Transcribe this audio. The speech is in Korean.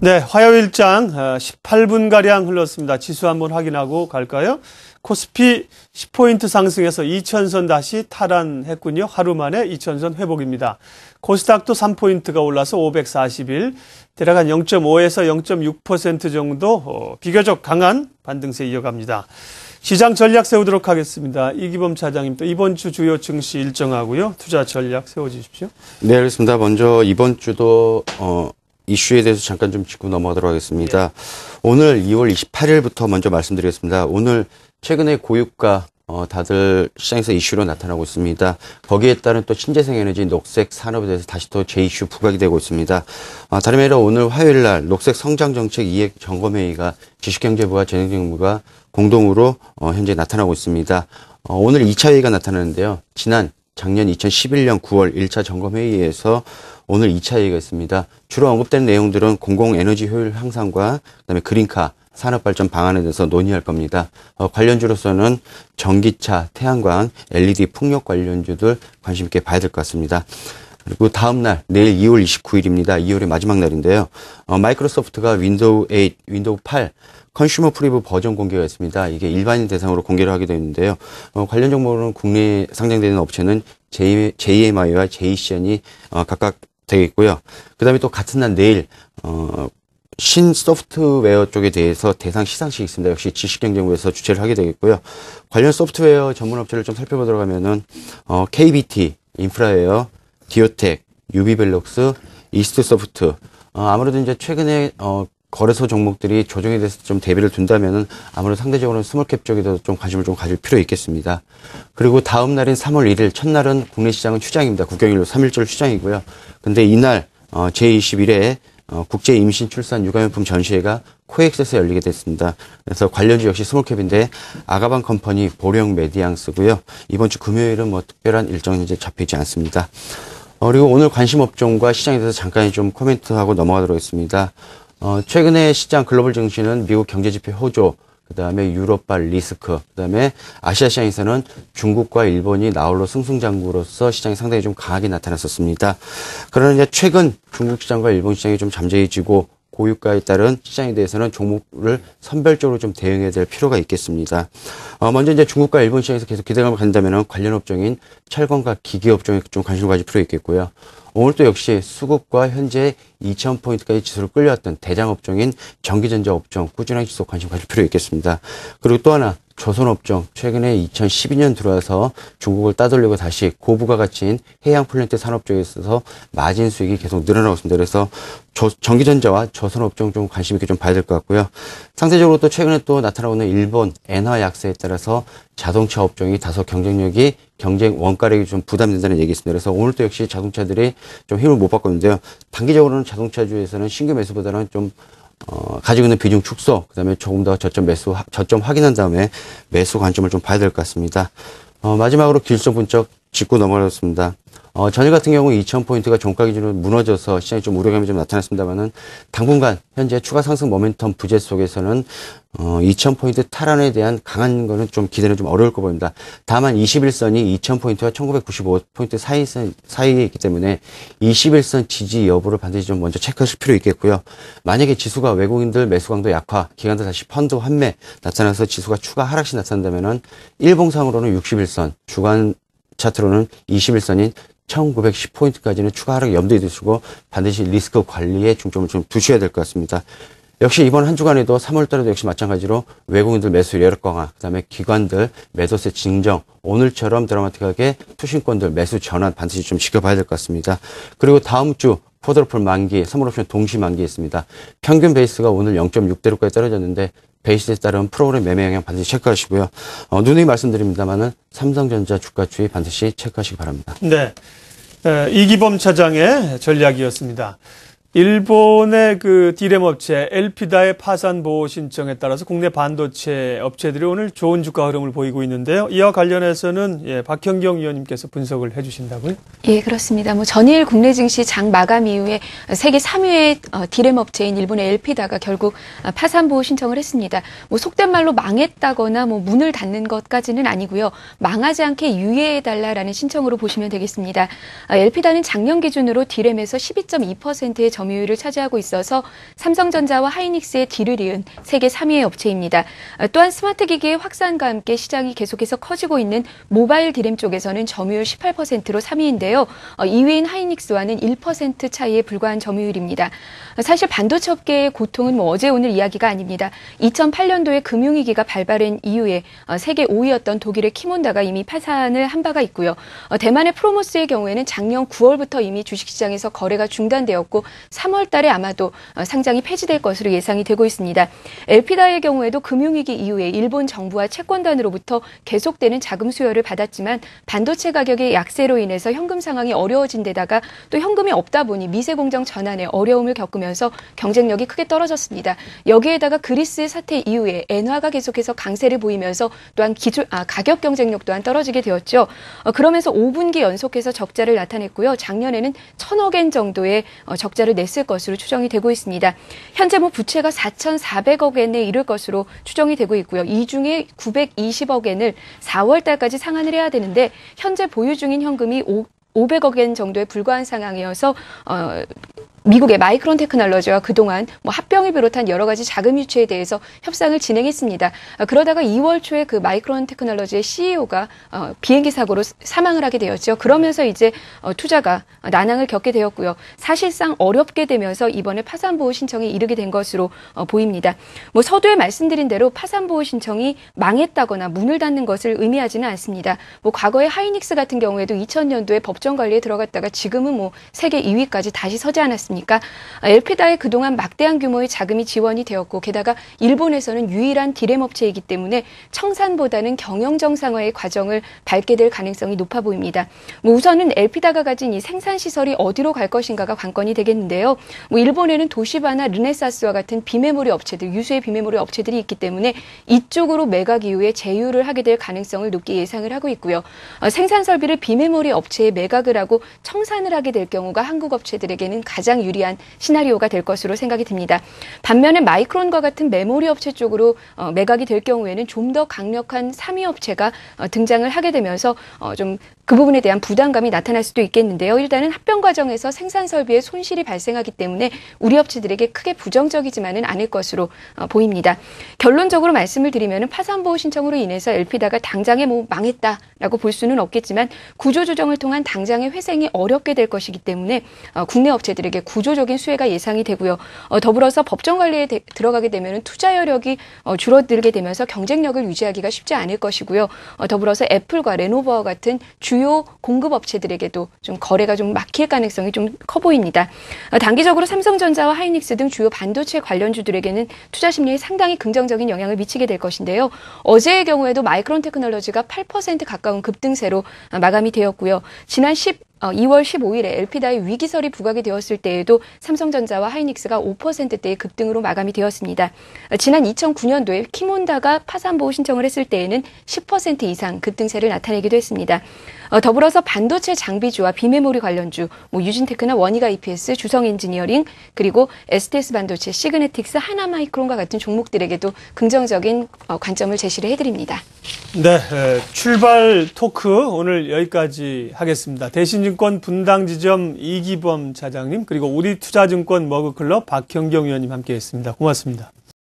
네, 화요일장 18분가량 흘렀습니다. 지수 한번 확인하고 갈까요? 코스피 10포인트 상승해서 2000선 다시 탈환했군요. 하루 만에 2000선 회복입니다. 코스닥도 3포인트가 올라서 541, 대략 한 0.5에서 0.6% 정도 비교적 강한 반등세 이어갑니다. 시장 전략 세우도록 하겠습니다. 이기범 차장님, 또 이번 주 주요 증시 일정하고요. 투자 전략 세워주십시오. 네, 알겠습니다. 먼저 이번 주도 이슈에 대해서 잠깐 좀 짚고 넘어가도록 하겠습니다. 오늘 2월 28일부터 먼저 말씀드리겠습니다. 오늘 최근에 고유가 다들 시장에서 이슈로 나타나고 있습니다. 거기에 따른 또 신재생 에너지 녹색 산업에 대해서 다시 또 제2슈 부각이 되고 있습니다. 다름이 아니라 오늘 화요일 날 녹색 성장정책 이익 점검회의가 지식경제부와 재능정부가 공동으로 현재 나타나고 있습니다. 오늘 2차 회의가 나타나는데요. 작년 2011년 9월 1차 점검회의에서 오늘 2차 회의가 있습니다. 주로 언급되는 내용들은 공공에너지 효율 향상과 그다음에 그린카 산업발전 방안에 대해서 논의할 겁니다. 관련주로서는 전기차, 태양광, LED 풍력 관련주들 관심 있게 봐야 될 것 같습니다. 그리고 다음 날, 내일 2월 29일입니다. 2월의 마지막 날인데요. 마이크로소프트가 윈도우 8, 윈도우 8 컨슈머 프리뷰 버전 공개가 있습니다. 이게 일반인 대상으로 공개를 하게 되어 있는데요. 관련 정보로는 국내에 상장되는 업체는 JMI와 JCN이 각각 되겠고요. 그 다음에 또 같은 날 내일 신 소프트웨어 쪽에 대해서 대상 시상식이 있습니다. 역시 지식경제부에서 주최를 하게 되겠고요. 관련 소프트웨어 전문 업체를 좀 살펴보도록 하면은 KBT, 인프라웨어, 디오텍, 유비벨록스, 이스트소프트. 아무래도 이제 최근에 거래소 종목들이 조정에 대해서 좀 대비를 둔다면은 아무래도 상대적으로는 스몰캡 쪽에도 좀 관심을 좀 가질 필요 있겠습니다. 그리고 다음 날인 3월 1일, 첫날은 국내 시장은 휴장입니다. 국경일로 3일절 휴장이고요. 근데 이날 제21회 국제 임신 출산 육아용품 전시회가 코엑스에서 열리게 됐습니다. 그래서 관련주 역시 스몰캡인데 아가방 컴퍼니, 보령 메디앙스고요. 이번 주 금요일은 뭐 특별한 일정이 이제 잡히지 않습니다. 그리고 오늘 관심 업종과 시장에 대해서 잠깐 좀 코멘트하고 넘어가도록 하겠습니다. 최근에 시장 글로벌 증시는 미국 경제지표 호조, 그 다음에 유럽발 리스크, 그 다음에 아시아 시장에서는 중국과 일본이 나홀로 승승장구로서 시장이 상당히 좀 강하게 나타났었습니다. 그러나 이제 최근 중국 시장과 일본 시장이 좀 잠재해지고 고유가에 따른 시장에 대해서는 종목을 선별적으로 좀 대응해야 될 필요가 있겠습니다. 먼저 이제 중국과 일본 시장에서 계속 기대감을 갖는다면 관련 업종인 철강과 기기 업종에 좀 관심을 가질 필요 있겠고요. 오늘 또 역시 수급과 현재 2000포인트까지 지수를 끌려왔던 대장 업종인 전기전자 업종 꾸준하게 지속 관심 가질 필요 있겠습니다. 그리고 또 하나 조선업종 최근에 2012년 들어와서 중국을 따돌리고 다시 고부가 가치인 해양 플랜트 산업 쪽에 있어서 마진 수익이 계속 늘어나고 있습니다. 그래서 전기전자와 조선업종 좀 관심 있게 좀 봐야 될 것 같고요. 상대적으로 또 최근에 또 나타나고 있는 일본 엔화 약세에 따라서 자동차 업종이 다소 경쟁력이 경쟁 원가력이 좀 부담된다는 얘기 있습니다. 그래서 오늘 또 역시 자동차들이 좀 힘을 못 받고 있는데요. 단기적으로는 자동차주에서는 신규 매수보다는 좀 가지고 있는 비중 축소, 그 다음에 조금 더 저점 확인한 다음에 매수 관점을 좀 봐야 될 것 같습니다. 마지막으로 기술적 분석 짚고 넘어가겠습니다. 전일 같은 경우 2000포인트가 종가 기준으로 무너져서 시장에 좀 우려감이 좀 나타났습니다만은 당분간 현재 추가 상승 모멘텀 부재 속에서는 2000포인트 탈환에 대한 강한 거는 좀 기대는 좀 어려울 거 보입니다. 다만 21선이 2000포인트와 1995포인트 사이에 있기 때문에 21선 지지 여부를 반드시 좀 먼저 체크하실 필요 있겠고요. 만약에 지수가 외국인들 매수 강도 약화, 기관들 다시 펀드 환매 나타나서 지수가 추가 하락시 나타난다면은 일봉상으로는 61선, 주간 차트로는 21선인 1910포인트까지는 추가 하락 염두에 두시고 반드시 리스크 관리에 중점을 좀 두셔야 될 것 같습니다. 역시 이번 한 주간에도 3월달에도 역시 마찬가지로 외국인들 매수 여력 강화, 그 다음에 기관들 매도세 진정, 오늘처럼 드라마틱하게 투신권들 매수 전환 반드시 좀 지켜봐야 될 것 같습니다. 그리고 다음 주 푸드오플 만기, 3월 옵션 동시 만기했습니다. 평균 베이스가 오늘 0.6대로까지 떨어졌는데 베이스에 따른 프로그램 매매 영향 반드시 체크하시고요. 누누이 말씀드립니다만은 삼성전자 주가 추이 반드시 체크하시기 바랍니다. 네, 이기범 차장의 전략이었습니다. 일본의 그 디램 업체 엘피다의 파산 보호 신청에 따라서 국내 반도체 업체들이 오늘 좋은 주가 흐름을 보이고 있는데요. 이와 관련해서는 박현경 위원님께서 분석을 해주신다고요? 예, 그렇습니다. 전일 국내 증시 장 마감 이후에 세계 3위의 디램 업체인 일본의 엘피다가 결국 파산 보호 신청을 했습니다. 속된 말로 망했다거나 문을 닫는 것까지는 아니고요. 망하지 않게 유예해달라라는 신청으로 보시면 되겠습니다. 엘피다는 작년 기준으로 디램에서 12.2%의 점유율을 차지하고 있어서 삼성전자와 하이닉스의 뒤를 이은 세계 3위의 업체입니다. 또한 스마트 기기의 확산과 함께 시장이 계속해서 커지고 있는 모바일 디램 쪽에서는 점유율 18%로 3위인데요. 2위인 하이닉스와는 1% 차이에 불과한 점유율입니다. 사실 반도체 업계의 고통은 어제 오늘 이야기가 아닙니다. 2008년도에 금융위기가 발발한 이후에 세계 5위였던 독일의 키몬다가 이미 파산을 한 바가 있고요. 대만의 프로모스의 경우에는 작년 9월부터 이미 주식시장에서 거래가 중단되었고 3월 달에 아마도 상장이 폐지될 것으로 예상이 되고 있습니다. 엘피다의 경우에도 금융위기 이후에 일본 정부와 채권단으로부터 계속되는 자금 수요를 받았지만 반도체 가격의 약세로 인해서 현금 상황이 어려워진 데다가 또 현금이 없다 보니 미세 공정 전환에 어려움을 겪으면서 경쟁력이 크게 떨어졌습니다. 여기에다가 그리스 사태 이후에 엔화가 계속해서 강세를 보이면서 또한 가격 경쟁력 또한 떨어지게 되었죠. 그러면서 5분기 연속해서 적자를 나타냈고요. 작년에는 1,000억 엔 정도의 적자를 냈을 것으로 추정이 되고 있습니다. 현재 부채가 4,400억 엔에 이를 것으로 추정이 되고 있고요. 이 중에 920억 엔을 4월 달까지 상환을 해야 되는데 현재 보유 중인 현금이 500억 엔 정도에 불과한 상황이어서 미국의 마이크론 테크놀로지와 그동안 합병을 비롯한 여러 가지 자금 유치에 대해서 협상을 진행했습니다. 그러다가 2월 초에 그 마이크론 테크놀로지의 CEO가 비행기 사고로 사망을 하게 되었죠. 그러면서 이제 투자가 난항을 겪게 되었고요. 사실상 어렵게 되면서 이번에 파산보호 신청에 이르게 된 것으로 보입니다. 서두에 말씀드린 대로 파산보호 신청이 망했다거나 문을 닫는 것을 의미하지는 않습니다. 과거에 하이닉스 같은 경우에도 2000년도에 법정 관리에 들어갔다가 지금은 세계 2위까지 다시 서지 않았습니다. 엘피다에 그동안 막대한 규모의 자금이 지원이 되었고 게다가 일본에서는 유일한 디램 업체이기 때문에 청산보다는 경영 정상화의 과정을 밟게 될 가능성이 높아 보입니다. 우선은 엘피다가 가진 이 생산 시설이 어디로 갈 것인가가 관건이 되겠는데요. 일본에는 도시바나 르네사스와 같은 비메모리 업체들, 유수의 비메모리 업체들이 있기 때문에 이쪽으로 매각 이후에 제휴를 하게 될 가능성을 높게 예상을 하고 있고요. 생산 설비를 비메모리 업체에 매각을 하고 청산을 하게 될 경우가 한국 업체들에게는 가장 유리한 시나리오가 될 것으로 생각이 듭니다. 반면에 마이크론과 같은 메모리 업체 쪽으로 매각이 될 경우에는 좀 더 강력한 3위 업체가 등장을 하게 되면서 좀 그 부분에 대한 부담감이 나타날 수도 있겠는데요. 일단은 합병 과정에서 생산 설비에 손실이 발생하기 때문에 우리 업체들에게 크게 부정적이지만은 않을 것으로 보입니다. 결론적으로 말씀을 드리면은 파산보호 신청으로 인해서 엘피다가 당장에 망했다라고 볼 수는 없겠지만 구조조정을 통한 당장의 회생이 어렵게 될 것이기 때문에 국내 업체들에게 구조적인 수혜가 예상이 되고요. 더불어서 법정 관리에 들어가게 되면은 투자 여력이 줄어들게 되면서 경쟁력을 유지하기가 쉽지 않을 것이고요. 더불어서 애플과 레노버와 같은 주요 공급 업체들에게도 좀 거래가 좀 막힐 가능성이 좀 커 보입니다. 단기적으로 삼성전자와 하이닉스 등 주요 반도체 관련주들에게는 투자 심리에 상당히 긍정적인 영향을 미치게 될 것인데요. 어제의 경우에도 마이크론 테크놀로지가 8% 가까운 급등세로 마감이 되었고요. 지난 2월 15일에 엘피다의 위기설이 부각이 되었을 때에도 삼성전자와 하이닉스가 5%대의 급등으로 마감이 되었습니다. 지난 2009년도에 키몬다가 파산보호 신청을 했을 때에는 10% 이상 급등세를 나타내기도 했습니다. 더불어서 반도체 장비주와 비메모리 관련주, 유진테크나 원희가 EPS, 주성엔지니어링, 그리고 STS 반도체, 시그네틱스, 하나마이크론과 같은 종목들에게도 긍정적인 관점을 제시를 해드립니다. 네, 출발 토크 오늘 여기까지 하겠습니다. 대신증권 분당지점 이기범 차장님, 그리고 우리투자증권 머그클럽 박형경 위원님 함께했습니다. 고맙습니다.